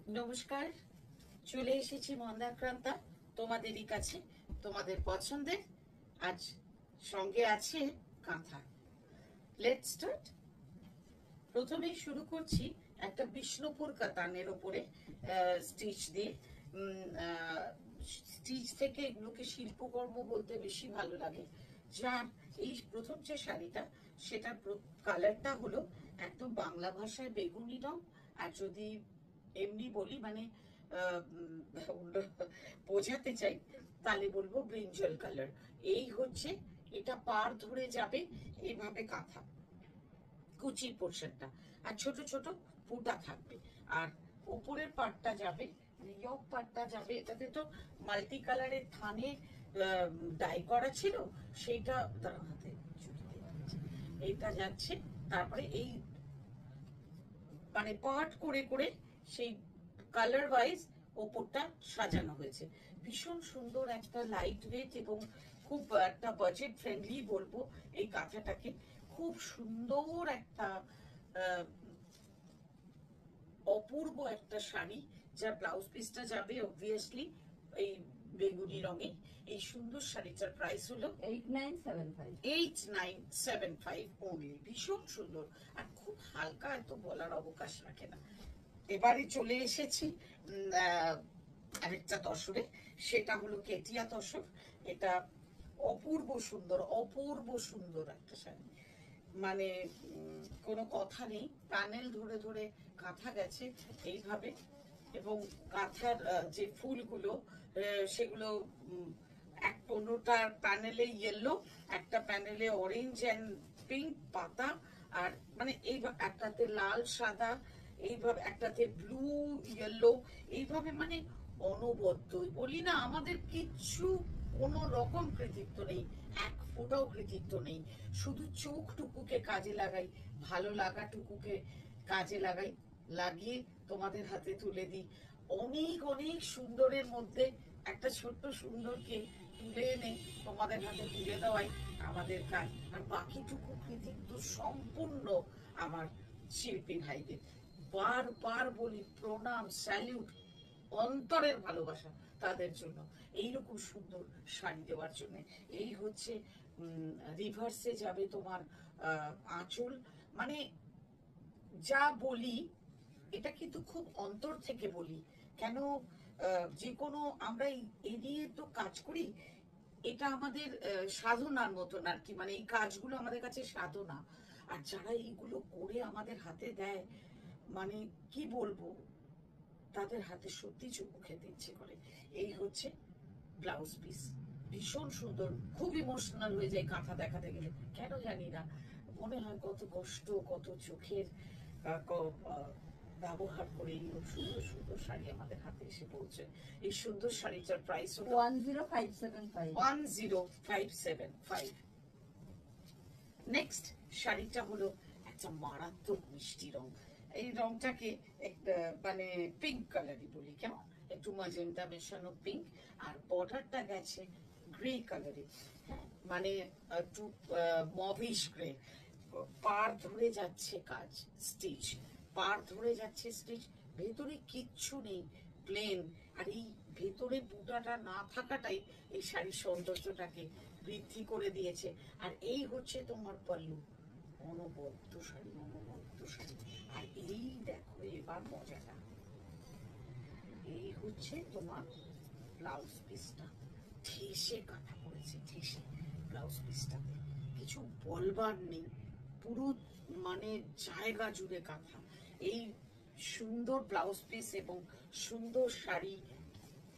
নমস্কার, চলে এসেছি মন্দাক্রান্তা তোমাদেরই কাছে, তোমাদের পছন্দের। আজ সঙ্গে আছে কাঁথা। Let's start. প্রথমেই শুরু করছি একটা বিষ্ণুপুর কাতানের ওপরে স্টিচ দিয়ে। স্টিচ থেকে এগুলোকে শিল্পকর্ম বলতে বেশি ভালো লাগে। যার এই প্রথম যে শাড়িটা, সেটার কালারটা হলো একদম বাংলা ভাষায় বেগুনি রং। আর যদি এমনি বলি মানে বোঝাতে চাই, তাহলে বলবো ব্রিঞ্জল কালার। এই হচ্ছে, এটা পার ধরে যাবে এইভাবে কাঁথা কুচির পোর্শনটা, আর ছোট ছোট ফুটা থাকবে। আর উপরের পাটটা যাবে, ইয়ক পাটটা যাবে, এটাতে তো মাল্টি কালারের থানে ডাই করা ছিল, সেইটা তার হাতে এইটা যাচ্ছে। তারপরে এই মানে পার্ট করে করে সেই কালার ওয়াইজ ওপরটা সাজানো হয়েছে। ভীষণ সুন্দর একটা লাইট ওয়েট এবং খুব একটা বাজেট ফ্রেন্ডলি বলবো এই কাঁথাটাকে। খুব সুন্দর একটা অপূর্ব একটা শাড়ি, যার ব্লাউজ পিসটা যাবে অবভিয়াসলি এই বেগুনি রঙে। এই সুন্দর শাড়িটার প্রাইস হলো 8975 অনলি। ভীষণ সুন্দর আর খুব হালকা, এত বলার অবকাশ রাখে না। এবারে চলে এসেছি আরেকটা তসরে, সেটা হলো কেটিয়া তসর। এটা অপূর্ব সুন্দর, অপূর্ব সুন্দর একটা শাড়ি, মানে কোনো কথা নেই। প্যানেল ধরে ধরে কাঁথা গেছে এইভাবে, এবং কাঁথার যে ফুলগুলো সেগুলো এক কোনোটা প্যানেলে ইয়েলো, একটা প্যানেলে অরেঞ্জ অ্যান্ড পিঙ্ক পাতা, আর মানে এই একটাতে লাল সাদা, এইভাবে একটাতে ব্লু ইয়েলো, এইভাবে মানে অনবদ্য। বলি না, আমাদের কিচ্ছু কোনো রকম কৃতিত্ব নেই, এক ফোঁটাও কৃতিত্ব নেই। শুধু চোখটুকুকে কাজে লাগাই, ভালো লাগাটুকুকে কাজে লাগাই, লাগিয়ে তোমাদের হাতে তুলে দিই। অনেক অনেক সুন্দরের মধ্যে একটা ছোট্ট সুন্দরকে তুলে এনে তোমাদের হাতে তুলে দেওয়াই আমাদের কাজ। আর বাকিটুকু কৃতিত্ব সম্পূর্ণ আমার শিল্পী ভাইদের। বারবার বলি, প্রণাম, স্যালিউট, অন্তরের ভালোবাসা তাদের জন্য, এইরকম সুন্দর শাড়ি দেওয়ার জন্য। এই হচ্ছে রিভার্সে যাবে তোমার আঁচল। মানে যা বলি এটা কিন্তু খুব অন্তর থেকে বলি। কেন যে কোনো আমরা এড়িয়ে তো কাজ করি, এটা আমাদের সাধনার মতন আর কি। মানে এই কাজগুলো আমাদের কাছে সাধনা। আর যারা এইগুলো করে আমাদের হাতে দেয়, মানে কি বলবো, তাদের হাতে সত্যি চুমু খেতে ইচ্ছে করে। এই হচ্ছে ব্লাউজ পিস, ভীষণ সুন্দর, খুব ইমোশনাল হয়ে যায় কাঁথা দেখাতে গেলে। কেন জানি না, মনে হয় কত কষ্ট, কত চোখের ব্যবহার করে এই সুন্দর সুন্দর শাড়ি আমাদের হাতে এসে পৌঁছে। এই সুন্দর শাড়িটার প্রাইস হলো 10,575। নেক্সট শাড়িটা হলো একটা মারাত্মক মিষ্টি রং। এই রংটাকে একটা মানে পিঙ্ক কালারই বলি, কেমন একটু ম্যাজেন্টা মেশানো পিঙ্ক। আর বর্ডারটা গেছে গ্রে কালারে, মানে একটু মভিশ গ্রে। পার ধরে যাচ্ছে কাজ, স্টিচ, পার ধরে যাচ্ছে স্টিচ, ভেতরে কিচ্ছু নেই, প্লেন। আর এই ভেতরে বুটাটা না থাকাটাই এই শাড়ির সৌন্দর্যটাকে বৃদ্ধি করে দিয়েছে। আর এই হচ্ছে তোমার পল্লু, অনবদ্য শাড়ি, অনবদ্য শাড়ি। আর এই দেখো এবার মজাটা, এই হচ্ছে তোমার ব্লাউজ পিসটা, ঠেসে কাটা পড়েছে, ঠেসে ব্লাউজ পিসটাতে কিছু বলবার নেই, পুরো মানে জায়গা জুড়ে কাঁথা। এই সুন্দর ব্লাউজ পিস এবং সুন্দর শাড়ি,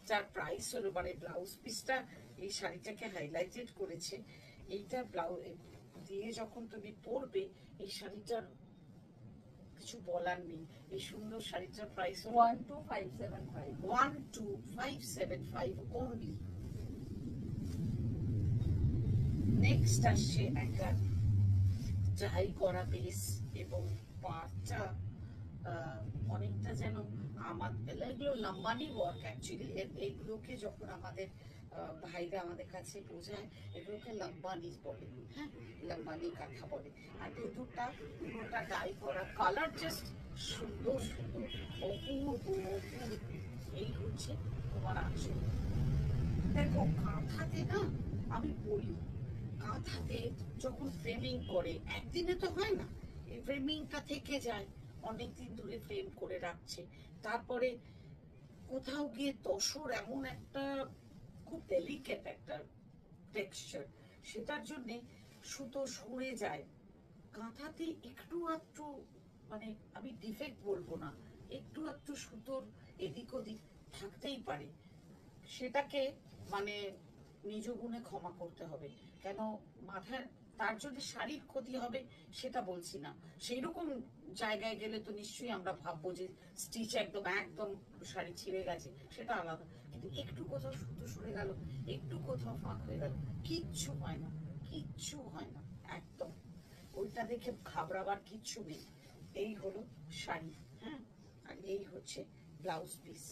যার প্রাইস হলো, মানে ব্লাউজ পিসটা এই শাড়িটাকে হাইলাইটেড করেছে। এইটা ব্লাউজ দিয়ে যখন তুমি পরবে, এই শাড়িটার কিছু বলার নেই। এই সুন্দর শাড়িটার প্রাইস 12,575 অনলি। নেক্সট আসছে একটা ট্রাই করা বেস, এবং পাটটা অনেকটা যেন আমার, এগুলো লম্বানি ওয়ার্ক অ্যাকচুয়ালি। এগুলোকে যখন আমাদের ভাইরা আমাদের কাছে বোঝায়, এগুলোকে লম্বানি বলে। হ্যাঁ, লম্বানি কাঁথা বলে। আর ভেতরটা পুরোটা ডাই করা, কালার জাস্ট সুন্দর সুন্দর, অপূর্ব অপূর্ব। এই হচ্ছে তোমার আঁচল। দেখো কাঁথাতে না, আমি বলি কাঁথাতে যখন ফ্রেমিং করে একদিনে তো হয় না, এই ফ্রেমিংটা থেকে যায়, অনেকদিন ধরে ফ্রেম করে রাখছে, তারপরে কোথাও গিয়ে তসর এমন একটা খুব ডেলিকেট একটা টেক্সচার, সেটার জন্য সুতো সরে যায়। কাঁথাতে একটু একটু, মানে আমি ডিফেক্ট বলবো না, একটু একটু সুতোর এদিক ওদিক থাকতেই পারে, সেটাকে মানে নিজ গুণে ক্ষমা করতে হবে। কেন মাথার, তার জন্য শারীর ক্ষতি হবে সেটা বলছি না, সেই রকম জায়গায় গেলে তো নিশ্চয়ই আমরা ভাববো যে স্টিচ একদম একদম শাড়ি ছিঁড়ে গেছে, সেটা আলাদা। কিন্তু একটু কোথাও সুতো সরে গেল, একটু কোথাও ফাঁক হয়ে গেল, কিচ্ছু হয় না, কিচ্ছু হয় না একদম, ওইটা দেখে ঘাবড়াবার কিচ্ছু নেই। এই হলো শাড়ি। হ্যাঁ, আর এই হচ্ছে ব্লাউজ পিস।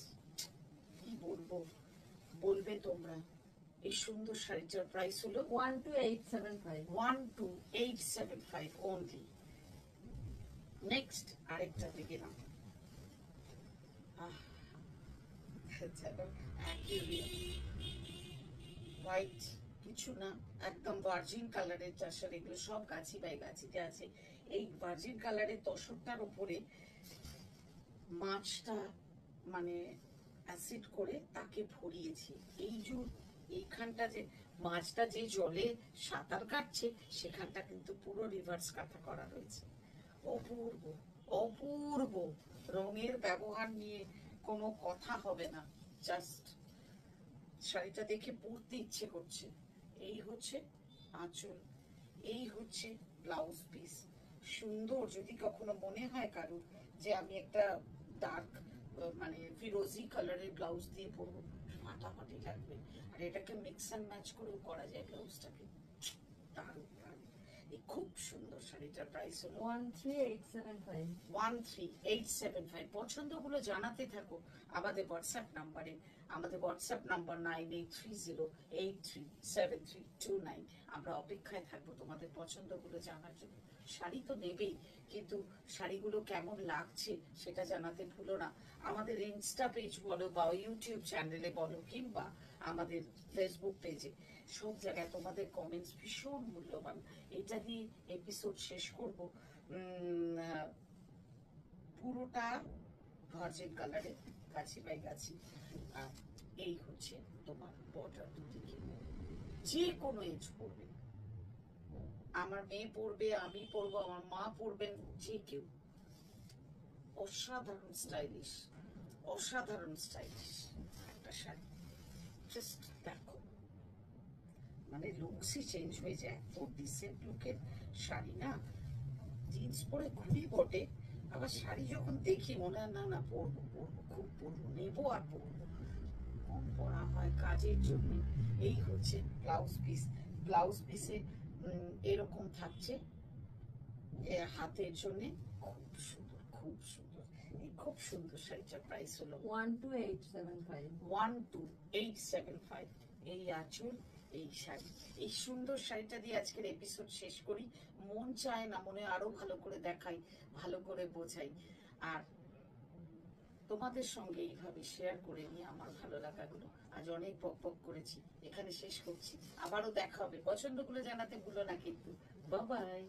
কি বলবো, বলবে তোমরা। এই সুন্দর শাড়িটার প্রাইস হলো 12,875 অনলি। নেক্সট আরেকটা দিকে নাও। হোয়াইট কিছু না, একদম ভার্জিন কালারের তসর, এগুলো সব গাছি বাই গাছিতে আছে। এই ভার্জিন কালারের তসরটার উপরে মাছটা মানে অ্যাসিড করে তাকে ভরিয়েছি। এই যে এইখানটা যে মাছটা যে জলে সাঁতার কাটছে, সেখানটা কিন্তু পুরো রিভার্স কাঁথা করা রয়েছে। অপূর্ব অপূর্ব, রঙের ব্যবহার নিয়ে কোনো কথা হবে না, জাস্ট শাড়িটা দেখে পরতে ইচ্ছে করছে। এই হচ্ছে আঁচল, এই হচ্ছে ব্লাউজ পিস। সুন্দর, যদি কখনো মনে হয় কারোর যে আমি একটা ডার্ক মানে ফিরোজি কালারের ব্লাউজ দিয়ে পরবো, ফাটাফাটি লাগবে। আর এটাকে মিক্স অ্যান্ড ম্যাচ করেও করা যায় ব্লাউজটাকে, দারুণ দারুণ। এই খুব সুন্দর শাড়িটার প্রাইস হলো 13,875। পছন্দগুলো জানাতে থাকো আমাদের হোয়াটসঅ্যাপ নাম্বারে। আমাদের হোয়াটসঅ্যাপ নাম্বার 9830837329। আমরা অপেক্ষায় থাকবো তোমাদের পছন্দগুলো জানার জন্য। শাড়ি তো নেবেই, কিন্তু শাড়িগুলো কেমন লাগছে সেটা জানাতে ভুলো না। আমাদের ইনস্টা পেজ বলো বা ইউটিউব চ্যানেলে বলো, কিংবা আমাদের ফেসবুক পেজে, সব জায়গায় তোমাদের কমেন্টস ভীষণ মূল্যবান। এটা দিয়ে এপিসোড শেষ করব। পুরোটা ভার্জিন কালারের গাছি বাই গাছি। আর এই হচ্ছে তোমার বর্ডার দুদিকে, যে কোনো এজ পড়বে, আমার মেয়ে পড়বে, আমি পড়বো, আমার মা পড়বেন, যে কেউ। অসাধারণ স্টাইলিশ, অসাধারণ স্টাইলিশ একটা শাড়ি। জাস্ট দেখো, মানে লুকসই চেঞ্জ হয়ে যায়, এত ডিসেন্ট লুকের শাড়ি না। জিন্স পরে ঘুরি বটে, আবার শাড়ি যখন দেখি মনে হয় না না পরবো পরবো, খুব পরবো, নেবো আর পরবো। কম পরা হয় কাজের জন্য। এই হচ্ছে ব্লাউজ পিস। ব্লাউজ পিসে এরকম থাকছে হাতের জন্য, খুব সুন্দর খুব সুন্দর। এই খুব সুন্দর শাড়িটার প্রাইস হলো 12,875। এই আঁচল, এই শাড়ি, এই সুন্দর শাড়িটা দিয়ে আজকের এপিসোড শেষ করি। মন চায় না মনে আরো ভালো করে দেখাই, ভালো করে বোঝাই, আর তোমাদের সঙ্গে এইভাবে শেয়ার করে নিয়ে আমার ভালো লাগাগুলো। আজ অনেক বক বক করেছি, এখানে শেষ করছি। আবারও দেখা হবে, পছন্দগুলো জানাতে ভুলো না কিন্তু। Bye bye.